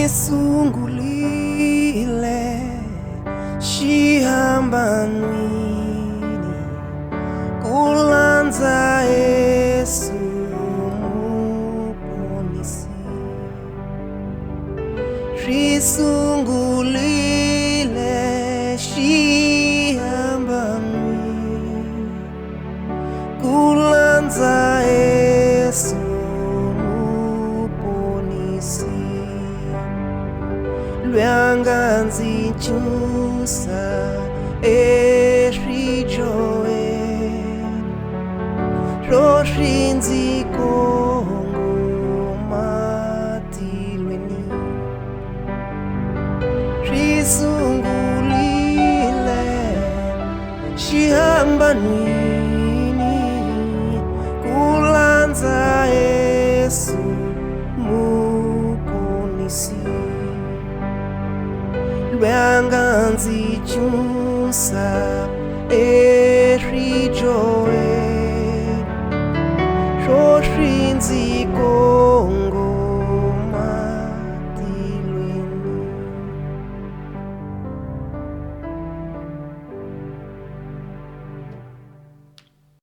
sungulile xihambanini landza Yesu Mu sungulile xihambanini landza Yesu lwanganzi chusa eshijoe roshinzi kongo matilweni sungulile xihambanini landza Yesu Mu lwanganzi chusa eshijoe roshinzi kongo